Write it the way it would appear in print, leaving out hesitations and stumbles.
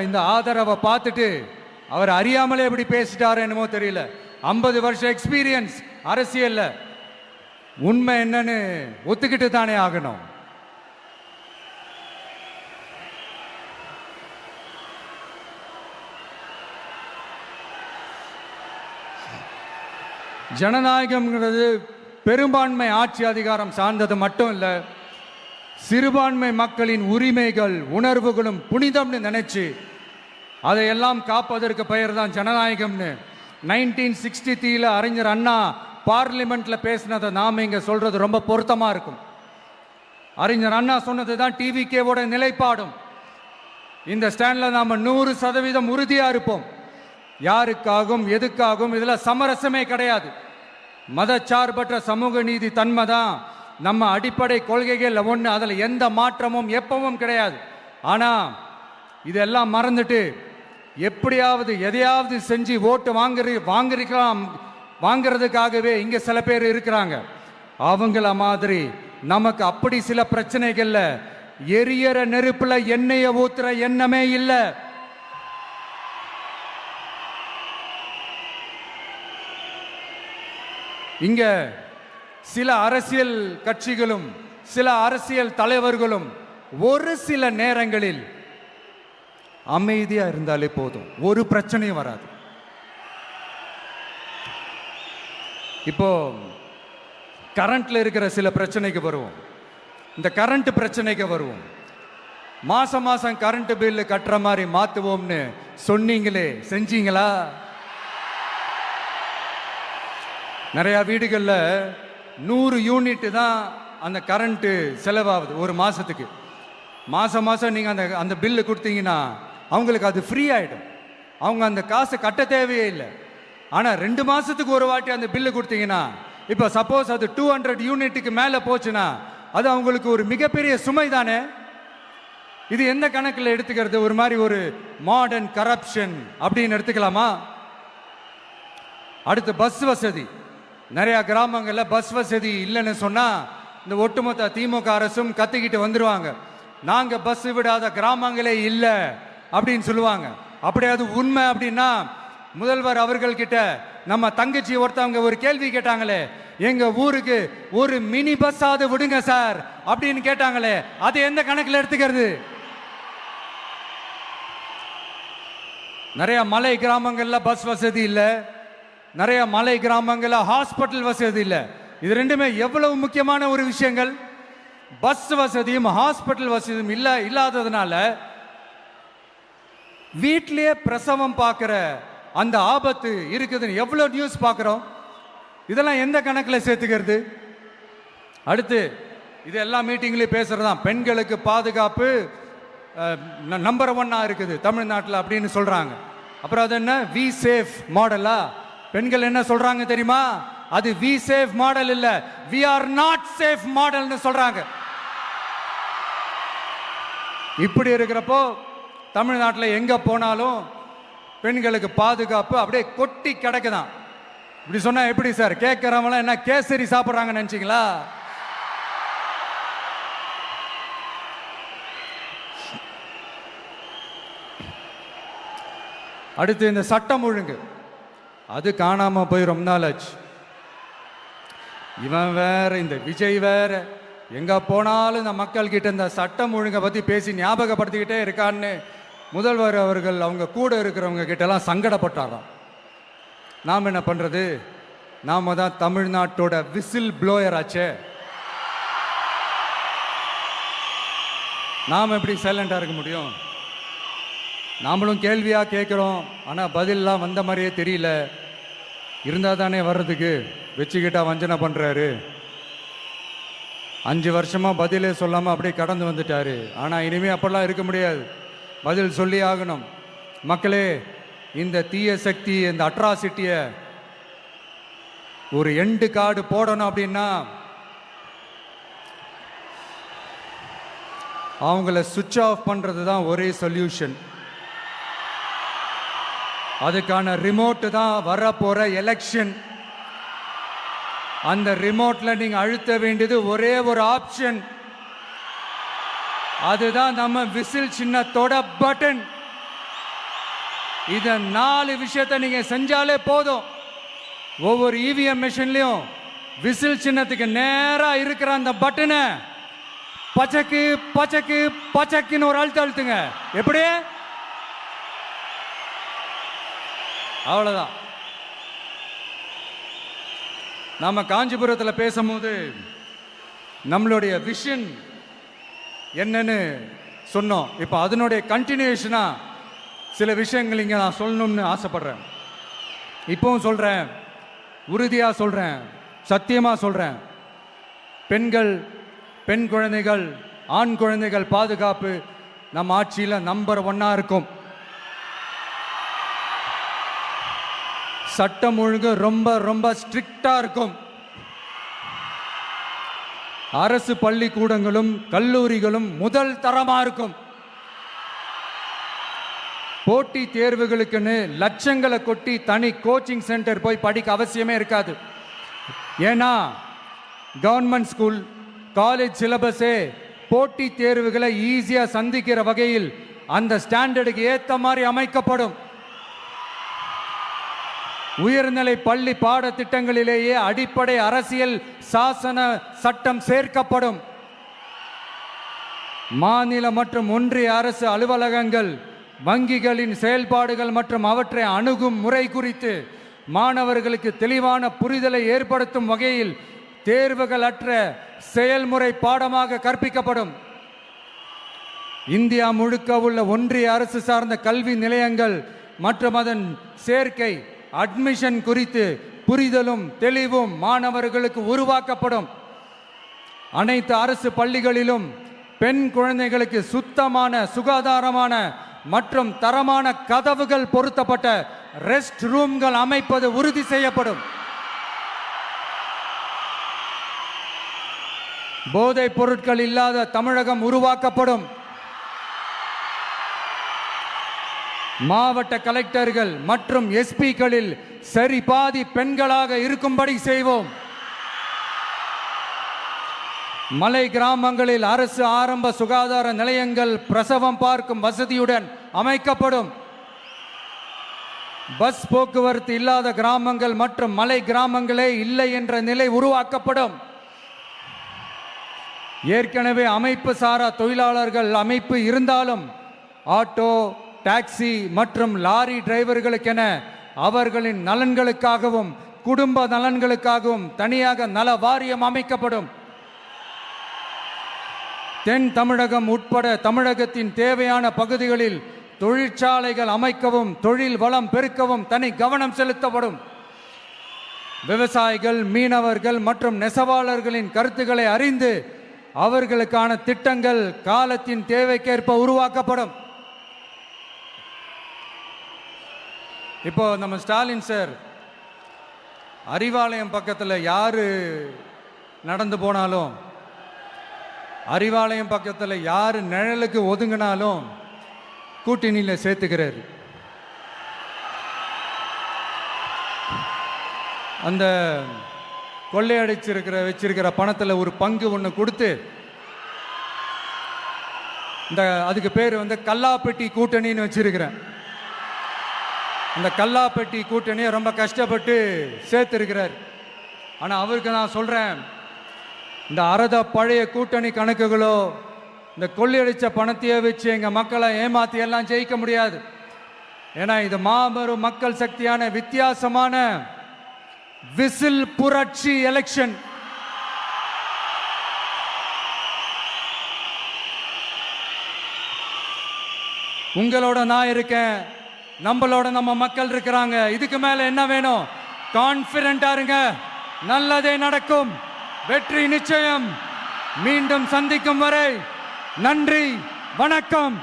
இந்த ஆதரவை பார்த்துட்டு அவர் அறியாமலே எப்படி பேசிட்டாரு என்னமோ தெரியல. 50 வருஷம் எக்ஸ்பீரியன்ஸ் அரசியல்ல, உண்மை என்னன்னு ஒத்துக்கிட்டு தானே ஆகணும். ஜனநாயகம்ங்கிறது பெரும்பான்மை ஆட்சி அதிகாரம் சார்ந்தது மட்டும் இல்லை, சிறுபான்மை மக்களின் உரிமைகள் உணர்வுகளும் புனிதம்னு நினைச்சு அதையெல்லாம் காப்பதற்கு பெயர் தான் ஜனநாயகம்னு 1963 அறிஞர் அண்ணா பார்லிமெண்ட்ல பேசினதை நாம இங்க சொல்றது ரொம்ப பொருத்தமா இருக்கும். அறிஞர் அண்ணா சொன்னது தான் டிவிகேவோட நிலைப்பாடும். இந்த ஸ்டாண்ட்ல நாம 100% உறுதியா இருப்போம். யாருக்காகவும் எதுக்காகவும் இதுல சமரசமே கிடையாது. மதச்சார்பற்ற சமூக நீதி தன்மை தான் நம்ம அடிப்படை கொள்கைகள் ஒன்று. அதில் எந்த மாற்றமும் எப்பவும் கிடையாது. ஆனால் இதெல்லாம் மறந்துட்டு எப்படியாவது எதையாவது செஞ்சு ஓட்டு வாங்குறதுக்காகவே இங்கே சில பேர் இருக்கிறாங்க. அவங்கள மாதிரி நமக்கு அப்படி சில பிரச்சனைகள்ல எரியற நெருப்புல எண்ணெயை ஊத்துற எண்ணமே இல்லை. இங்க சில அரசியல் கட்சிகளும் சில அரசியல் தலைவர்களும் ஒரு சில நேரங்களில் அமைதியா இருந்தாலே போதும், ஒரு பிரச்சனையும் வராது. இப்போ கரண்ட்ல இருக்கிற சில பிரச்சனைக்கு வருவோம். இந்த கரண்ட் பிரச்சனைக்கு வருவோம். மாசம் மாசம் கரண்ட் பில்லு கட்டுற மாதிரி மாத்துவோம்னு சொன்னீங்களே, செஞ்சீங்களா? நிறைய வீடுகளில் 100 யூனிட் தான் அந்த கரண்ட்டு செலவாகுது ஒரு மாதத்துக்கு. மாதம் மாதம் நீங்கள் அந்த பில்லு கொடுத்தீங்கன்னா அவங்களுக்கு அது ஃப்ரீ ஆகிடும். அவங்க அந்த காசு கட்ட தேவையே இல்லை. ஆனால் 2 மாதத்துக்கு ஒரு வாட்டி அந்த பில்லு கொடுத்தீங்கன்னா, இப்போ சப்போஸ் அது 200 யூனிட்டுக்கு மேலே போச்சுன்னா அது அவங்களுக்கு ஒரு மிகப்பெரிய சுமை தானே. இது எந்த கணக்கில் எடுத்துக்கிறது? ஒரு மாதிரி ஒரு மாடர்ன் கரப்ஷன் அப்படின்னு எடுத்துக்கலாமா? அடுத்து பஸ் வசதி. நிறைய கிராமங்களில் பஸ் வசதி இல்லைன்னு சொன்னா இந்த ஒட்டுமொத்த திமுக அரசும் கத்திக்கிட்டு வந்துருவாங்க. நாங்க பஸ் விடாத கிராமங்களே இல்லை அப்படின்னு சொல்லுவாங்க. அப்படி அது உண்மை அப்படின்னா முதல்வர் அவர்கள் கிட்ட நம்ம தங்கச்சி ஒருத்தவங்க ஒரு கேள்வி கேட்டாங்களே, எங்க ஊருக்கு ஒரு மினி பஸ் ஆவது விடுங்க சார் அப்படின்னு கேட்டாங்களே, அது எந்த கணக்கில் எடுத்துக்கிறது? நிறைய மலை கிராமங்கள்ல பஸ் வசதி இல்லை, நிறைய மலை கிராமங்களில் ஹாஸ்பிட்டல் வசதி இல்லை. இது ரெண்டுமே எவ்வளவு முக்கியமான ஒரு விஷயங்கள். பஸ் வசதியும் ஹாஸ்பிட்டல் வசதியும் இல்லாததுனால வீட்டிலேயே பிரசவம் பார்க்கிற அந்த ஆபத்து இருக்குதுன்னு எவ்வளவு நியூஸ் பார்க்கிறோம். இதெல்லாம் எந்த கணக்கில் சேர்த்துக்கிறது? அடுத்து இது எல்லா மீட்டிங்லையும் பேசுறதுதான் பெண்களுக்கு பாதுகாப்பு நம்பர் 1 இருக்குது தமிழ்நாட்டில் அப்படின்னு சொல்றாங்க. அப்புறம் அது என்ன வி சேஃப் மாடலா? பெண்கள் என்ன சொல்றாங்க தெரியுமா? அது வி சேஃப் மாடல் இல்ல, வி ஆர் நாட் சேஃப் மாடல்னு சொல்றாங்க. இப்படி இருக்கிறப்போ தமிழ்நாட்டில் எங்க போனாலும் பெண்களுக்கு பாதுகாப்பு அப்படியே கொட்டி கிடக்குதான். இப்படி சொன்னா எப்படி சார்? கேட்கறவங்க என்ன கேசரி சாப்பிட்றாங்க நினைச்சீங்களா? அடுத்து இந்த சட்டம் ஒழுங்கு, அது காணாம போய் ரொம்ப நாள் ஆச்சு. இவன் வேற, இந்த விஜய் வேற, எங்க போனாலும் இந்த மக்கள் கிட்ட இந்த சட்டம் ஒழுங்கை பத்தி பேசி ஞாபகப்படுத்திக்கிட்டே இருக்கான்னு முதல்வர் அவர்கள் அவங்க கூட இருக்கிறவங்க கிட்ட எல்லாம் சங்கடப்பட்டாராம். நாம் என்ன பண்றது? நாம தான் தமிழ்நாட்டோட விசில் ப்ளோயர் ஆச்சே. நாம் எப்படி சைலண்டா இருக்க முடியும்? நாமளும் கேள்வியா கேட்குறோம், ஆனால் பதிலெலாம் வந்த மாதிரியே தெரியல. இருந்தால் தானே வர்றதுக்கு, வச்சுக்கிட்டா வஞ்சனை பண்ணுறாரு. 5 வருஷமா பதிலே சொல்லாமல் அப்படியே கடந்து வந்துட்டாரு. ஆனால் இனிமே அப்படிலாம் இருக்க முடியாது, பதில் சொல்லி ஆகணும். மக்களே, இந்த தீய சக்தி, இந்த அட்ராசிட்டியை ஒரு எண்டு கார்டு போடணும் அப்படின்னா அவங்கள சுவிட்ச் ஆஃப் பண்ணுறது தான் ஒரே சொல்யூஷன். அதுக்கான ரிமோட் தான் வரப்போற எலெக்ஷன். அந்த ரிமோட்ல நீங்க அழுத்த வேண்டியது ஒரே ஒரு ஆப்ஷன், அதுதான் நம்ம விசில் சின்னத்தோட பட்டன். இத 4 விஷயத்தை நீங்க செஞ்சாலே போதும். ஒவ்வொரு இவிஎம் மிஷின்லயும் விசில் சின்னத்துக்கு நேரா இருக்கிற அந்த பட்டனை பச்சக்கு பச்சக்கு பச்சக்குன்னு ஒரு அழுத்துங்க. எப்படி? அவ்வளவுதான். நாம காஞ்சிபுரத்தில் பேசும்போது நம்மளுடைய விஷன் என்னன்னு சொன்னோம். இப்போ அதனுடைய கண்டினியூஷனா சில விஷயங்கள் இங்கே நான் சொல்லணும்னு ஆசைப்படுறேன். இப்பவும் சொல்றேன், உறுதியா சொல்றேன், சத்தியமா சொல்றேன். பெண்கள், பெண் குழந்தைகள், ஆண் குழந்தைகள் பாதுகாப்பு நம்ம ஆட்சியில் நம்பர் 1 இருக்கும். சட்டம் ஒழுங்கு ரொம்ப ரொம்ப ஸ்ட்ரிக்டா இருக்கும். அரசு பள்ளிக்கூடங்களும் கல்லூரிகளும் முதல் தரமா இருக்கும். போட்டி தேர்வுகளுக்குன்னு லட்சங்களை கொட்டி தனி கோச்சிங் சென்டர் போய் படிக்க அவசியமே இருக்காது. ஏன்னா கவர்மெண்ட் ஸ்கூல், காலேஜ் சிலபஸே போட்டி தேர்வுகளை ஈஸியா சந்திக்கிற வகையில் அந்த ஸ்டாண்டர்டுக்கு ஏத்த மாதிரி அமைக்கப்படும். உயர்நிலை பள்ளி பாடத்திட்டங்களிலேயே அடிப்படை அரசியல் சாசன சட்டம் சேர்க்கப்படும். மாநில மற்றும் ஒன்றிய அரசு அலுவலகங்கள், வங்கிகளின் செயல்பாடுகள் மற்றும் அவற்றை அணுகும் முறை குறித்து மாணவர்களுக்கு தெளிவான புரிதலை ஏற்படுத்தும் வகையில் தேர்வுகள் அற்ற செயல்முறை பாடமாக கற்பிக்கப்படும். இந்தியா முழுக்க உள்ள ஒன்றிய அரசு சார்ந்த கல்வி நிலையங்கள் மற்றும் அதன் சேர்க்கை அட்மிஷன் குறித்து புரிதலும் தெளிவும் மாணவர்களுக்கு உருவாக்கப்படும். அனைத்து அரசு பள்ளிகளிலும் பெண் குழந்தைகளுக்கு சுத்தமான, சுகாதாரமான மற்றும் தரமான கதவுகள் பொருத்தப்பட்ட ரெஸ்ட் ரூம்கள் அமைப்பது உறுதி செய்யப்படும். போதைப் பொருட்கள் இல்லாத தமிழகம் உருவாக்கப்படும். மாவட்ட கலெக்டர்கள் மற்றும் எஸ்பிக்களில் சரி பாதி பெண்களாக இருக்கும்படி செய்வோம். மலை கிராமங்களில் அரசு ஆரம்ப சுகாதார நிலையங்கள் பிரசவம் பார்க்கும் வசதியுடன் அமைக்கப்படும். பஸ் போக்குவரத்து இல்லாத கிராமங்கள் மற்றும் மலை கிராமங்களே இல்லை என்ற நிலை உருவாக்கப்படும். ஏற்கனவே அமைப்பு சாரா தொழிலாளர்கள் அமைப்பு இருந்தாலும் ஆட்டோ, டாக்ஸி மற்றும் லாரி டிரைவர்களுக்கென அவர்களின் நலன்களுக்காகவும் குடும்ப நலன்களுக்காகவும் தனியாக நல வாரியம் அமைக்கப்படும். தென் தமிழகம் உட்பட தமிழகத்தின் தேவையான பகுதிகளில் தொழிற்சாலைகள் அமைக்கவும் தொழில் வளம் பெருக்கவும் தனி கவனம் செலுத்தப்படும். விவசாயிகள், மீனவர்கள் மற்றும் நெசவாளர்களின் கருத்துக்களை அறிந்து அவர்களுக்கான திட்டங்கள் காலத்தின் தேவைக்கேற்ப உருவாக்கப்படும். இப்போ நம்ம ஸ்டாலின் சார் அறிவாலயம் பக்கத்தில் யாரு நடந்து போனாலும், அறிவாலயம் பக்கத்தில் யாரு நிழலுக்கு ஒதுங்கினாலும் கூட்டணியில் சேர்த்துக்கிறாரு. அந்த வச்சிருக்கிற பணத்தில் ஒரு பங்கு ஒன்று கொடுத்து அதுக்கு பேர் கல்லாப்பெட்டி கூட்டணின்னு வச்சிருக்கிறேன். இந்த கல்லாப்பெட்டி கூட்டணியை ரொம்ப கஷ்டப்பட்டு சேர்த்திருக்கிறார். ஆனால் அவருக்கு நான் சொல்றேன், இந்த அறத பழைய கூட்டணி கணக்குகளோ இந்த கொள்ளையடிச்ச பணத்தையே வச்சு எங்க மக்களை ஏமாத்தி எல்லாம் ஜெயிக்க முடியாது. ஏன்னா இது மாபெரும் மக்கள் சக்தியான வித்தியாசமான விசில் புரட்சி எலெக்ஷன். உங்களோட நான் இருக்கேன், நம்மளோட நம்ம மக்கள் இருக்கிறாங்க. இதுக்கு மேல என்ன வேணும்? கான்பிடென்ட்டா இருங்க, நல்லதே நடக்கும், வெற்றி நிச்சயம். மீண்டும் சந்திக்கும் வரை நன்றி, வணக்கம்.